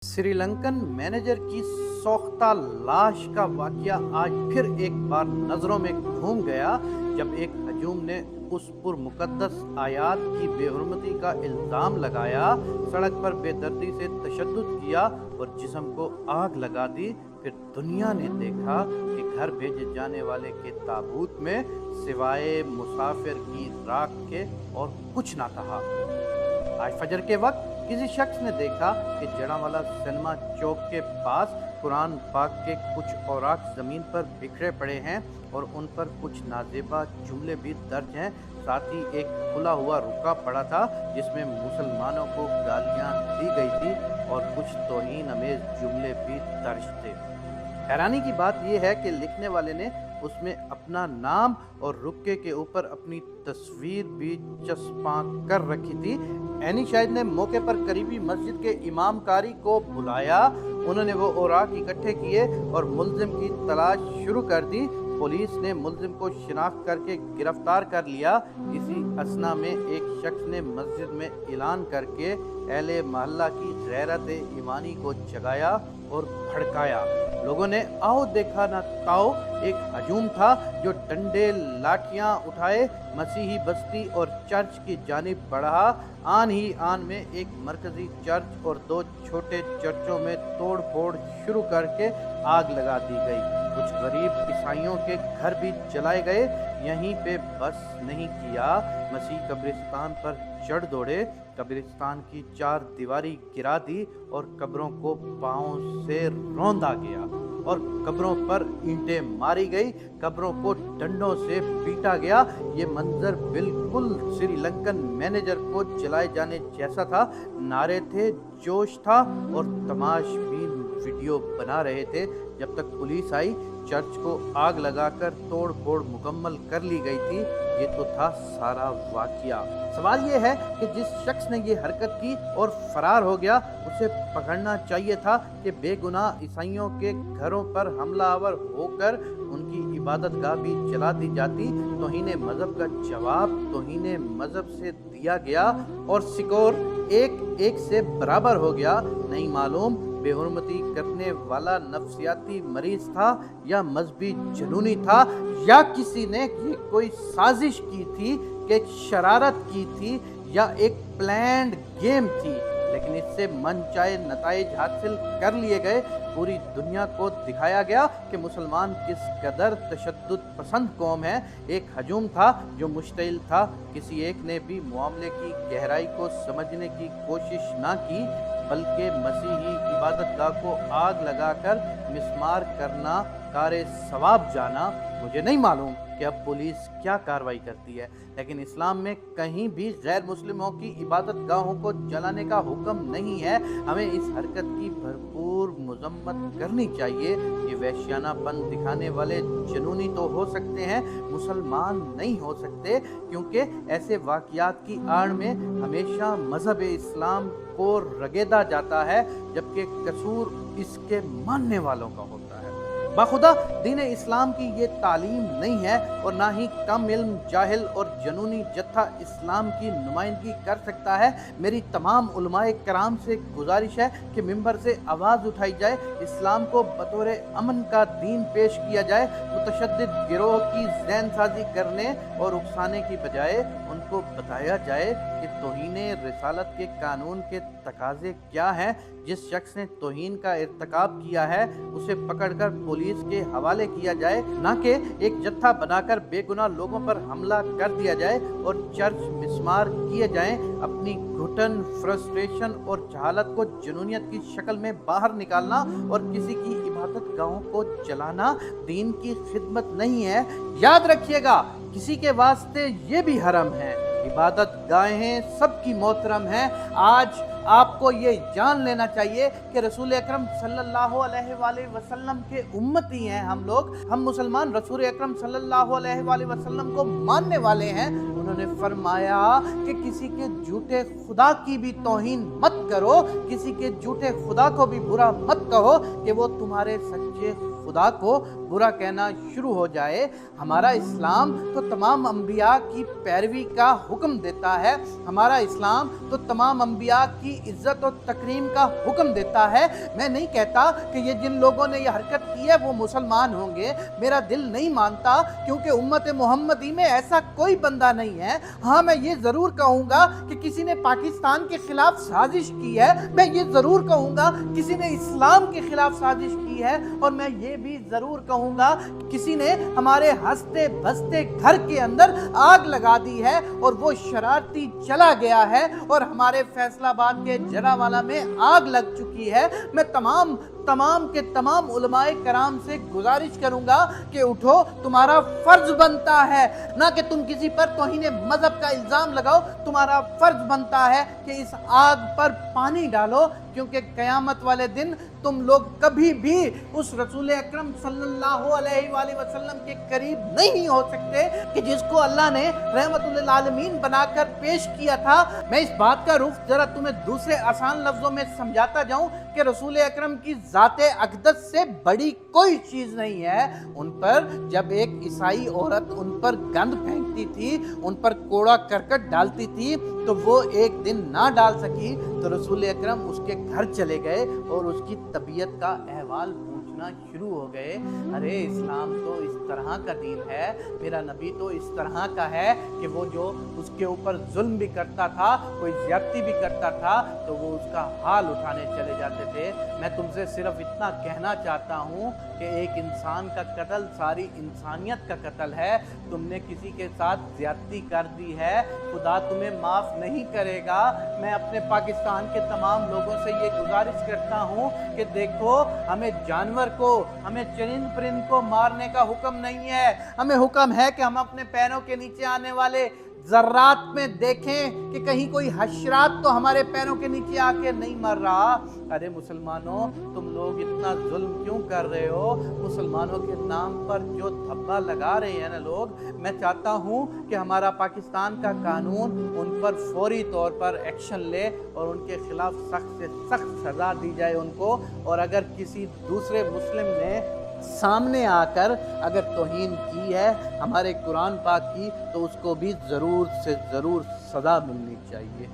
Sri Lankan manager की सौख्ता लाश का वाकया आज फिर एक बार नजरों में घूम गया जब एक हजूम ने उस पुरमुकद्दस आयात की बेहुरमती का इल्ज़ाम लगाया, सड़क पर बेदर्दी से तशद्दुद किया और जिस्म को आग लगा दी। फिर दुनिया ने देखा कि घर भेजे जाने वाले के ताबूत में सिवाय मुसाफिर की राख के और कुछ ना कहा। आज फजर के वक्त किसी शख्स ने देखा कि जड़ावाला सिनेमा चौक के पास कुरान पाक के कुछ औराक ज़मीन पर बिखरे पड़े हैं और उन पर कुछ नाजेबा जुमले भी दर्ज हैं। साथ ही एक खुला हुआ रुका पड़ा था जिसमें मुसलमानों को गालियां दी गई थी और कुछ तौहीन अमेज जुमले भी दर्ज थे। हैरानी की बात यह है कि लिखने वाले ने उसमें अपना नाम और रुक्के के ऊपर अपनी तस्वीर भी चस्पा कर रखी थी। एनी शाहिद ने मौके पर करीबी मस्जिद के इमाम कारी को बुलाया। उन्होंने वो औराक इकट्ठे किए और मुल्जिम की तलाश शुरू कर दी। पुलिस ने मुल्जिम को शिनाख्त करके गिरफ्तार कर लिया। इसी असना में एक शख्स ने मस्जिद में ऐलान करके अहले मोहल्ला की गैरत ईमानी को जगाया और भड़काया। लोगों ने आओ देखा ना ताओ, एक हजूम था जो डंडे लाठियां उठाए मसीही बस्ती और चर्च की जानिब बढ़ा। आन ही आन में एक मरकजी चर्च और दो छोटे चर्चों में तोड़ फोड़ शुरू करके आग लगा दी गई। कुछ गरीब ईसाइयों के घर भी जलाए गए। यहीं पे बस नहीं किया, मसीह कब्रिस्तान पर चढ़ दौड़े, कब्रिस्तान की चार दीवारी गिरा दी और कब्रों को पांव से रौंदा गया और कब्रों पर ईंटें मारी गई, कब्रों को डंडों से पीटा गया। ये मंजर बिल्कुल श्रीलंकन मैनेजर को जलाए जाने जैसा था। नारे थे, जोश था और तमाशबीन वीडियो बना रहे थे। जब तक पुलिस आई, चर्च को आग लगाकर तोड़ फोड़ मुकम्मल कर ली गई थी। ये तो था सारा वाकया। सवाल ये है कि जिस शख्स ने ये हरकत की और फरार हो गया, उसे पकड़ना चाहिए था कि बेगुनाह ईसाइयों के घरों पर हमलावर होकर उनकी इबादत गाह भी जला दी जाती। तौहीन मजहब का जवाब तौहीन मजहब से दिया गया और सिकोर एक एक से बराबर हो गया। नहीं मालूम बेहुरमती करने वाला नफ्सियाती मरीज था या मजहबी जुनूनी था या किसी ने ये कोई साजिश की थी कि एक शरारत की थी या एक प्लान्ड गेम थी। लेकिन इससे मनचाहे नताइज हासिल कर लिए गए। पूरी दुनिया को दिखाया गया कि मुसलमान किस कदर तशद्दुद पसंद कौम है। एक हजूम था जो मुश्तिल था। किसी एक ने भी मामले की गहराई को समझने की कोशिश ना की, बल्कि मसीही इबादत गाह को आग लगाकर मिस्मार करना कारे सवाब जाना। मुझे नहीं मालूम कि अब पुलिस क्या कार्रवाई करती है, लेकिन इस्लाम में कहीं भी गैर मुस्लिमों की इबादत गाहों को जलाने का हुक्म नहीं है। हमें इस हरकत की भरपूर मजम्मत करनी चाहिए। ये वहशियानापन दिखाने वाले जुनूनी तो हो सकते हैं, मुसलमान नहीं हो सकते, क्योंकि ऐसे वाक़यात की आड़ में हमेशा मजहब इस्लाम को रगेदा जाता है, जबकि कसूर इसके मानने वालों का होता है। बाखुदा दीन इस्लाम की ये तालीम नहीं है और ना ही कम इल्म जाहिल और जनूनी जत्था इस्लाम की नुमाइंदगी कर सकता है। मेरी तमाम उलमाए कराम से गुजारिश है कि मिंबर से आवाज़ उठाई जाए, इस्लाम को बतौर अमन का दीन पेश किया जाए। मुतशद्दिद गिरोह की ज़हन साजी करने और उकसाने की बजाय उनको बताया जाए कि तौहीन रिसालत के कानून के तकाजे क्या हैं। जिस शख्स ने तौहीन का इर्तिकाब किया है उसे पकड़कर पुलिस के हवाले किया जाए, ना कि एक जत्था बनाकर बेगुनाह लोगों पर हमला कर दिया जाए और चर्च मिस्मार किए जाएं। अपनी घुटन, फ्रस्ट्रेशन और जहालत को जुनूनियत की शक्ल में बाहर निकालना और किसी की इबादत गाहों को जलाना दीन की खिदमत नहीं है। याद रखिएगा, किसी के वास्ते ये भी हरम है। इबादत गाहें सबकी मोहतरम हैं। आज आपको ये जान लेना चाहिए कि रसूल अकरम सल्लल्लाहु अलैहि वसल्लम के उम्मती हैं हम लोग। हम मुसलमान रसूल अकरम सल्लल्लाहु अलैहि वसल्लम को मानने वाले हैं। उन्होंने फरमाया कि किसी के झूठे खुदा की भी तौहीन मत करो, किसी के झूठे खुदा को भी बुरा मत कहो कि वो तुम्हारे सच्चे खुदा को बुरा कहना शुरू हो जाए। हमारा इस्लाम तो तमाम अंबिया की पैरवी का हुक्म देता है, हमारा इस्लाम तो तमाम अंबिया की इज्जत और तकरीम का हुक्म देता है। मैं नहीं कहता कि ये जिन लोगों ने ये हरकत की है वो मुसलमान होंगे, मेरा दिल नहीं मानता, क्योंकि उम्मत मोहम्मदी में ऐसा कोई बंदा नहीं है। हाँ, मैं ये ज़रूर कहूँगा कि किसी ने पाकिस्तान के खिलाफ साजिश की है, मैं ये ज़रूर कहूँगा किसी ने इस्लाम के खिलाफ साजिश की है, और मैं ये भी ज़रूर कहूँगा किसी ने हमारे हंसते बसते घर के अंदर आग लगा दी है और वो शरारती चला गया है और हमारे फैसलाबाद के जरावाला में आग लग चुकी है। मैं तमाम के तमाम उलमाए कराम से गुजारिश करूंगा कि उठो, तुम्हारा फर्ज बनता है, ना कि तुम किसी पर तौहीन मजहब का इल्जाम लगाओ, तुम्हारा फर्ज बनता है कि इस आग पर पानी डालो, क्योंकि क़यामत वाले दिन तुम लोग कभी भी उस रसूल अकरम सल्लल्लाहु अलैहि वसल्लम के करीब नहीं हो सकते कि जिसको अल्लाह ने रहमतुल आलमीन बनाकर पेश किया था। मैं इस बात का रुख जरा तुम्हें दूसरे आसान लफ्जों में समझाता जाऊं कि रसूल अकरम की ज़ाते अक़दस से बड़ी कोई चीज़ नहीं है। उन पर जब एक ईसाई औरत उन पर गंद फेंकती थी, उन पर कूड़ा करकट डालती थी, तो वो एक दिन ना डाल सकी तो रसूल अकरम उसके घर चले गए और उसकी तबीयत का अहवाल पूछना शुरू हो गए। अरे इस्लाम तो इस तरह का दीन है, मेरा नबी तो इस तरह का है कि वो जो उसके ऊपर जुल्म भी करता था, कोई ज्यादती भी करता था, तो वो उसका हाल उठाने चले जाते थे। मैं तुमसे सिर्फ इतना कहना चाहता हूँ कि एक इंसान का कत्ल सारी इंसानियत का कत्ल है। तुमने किसी के साथ ज्यादती कर दी है, खुदा तुम्हें माफ़ नहीं करेगा। मैं अपने पाकिस्तान के तमाम लोगों से ये गुजारिश करता हूँ कि देखो, हमें जानवर को, हमें चरिंद परिंद को मारने का हुक्म नहीं है, हमें हुक्म है कि हम अपने पैरों के नीचे आने वाले ज़र्रात में देखें कि कहीं कोई हशरात तो हमारे पैरों के नीचे आके नहीं मर रहा। अरे मुसलमानों, तुम लोग इतना जुल्म क्यों कर रहे हो? मुसलमानों के नाम पर जो धब्बा लगा रहे हैं ना लोग, मैं चाहता हूँ कि हमारा पाकिस्तान का कानून उन पर फौरी तौर पर एक्शन ले और उनके खिलाफ सख्त से सख्त सज़ा दी जाए उनको। और अगर किसी दूसरे मुस्लिम ने सामने आकर अगर तौहीन की है हमारे कुरान पाक की, तो उसको भी ज़रूर से ज़रूर सज़ा मिलनी चाहिए।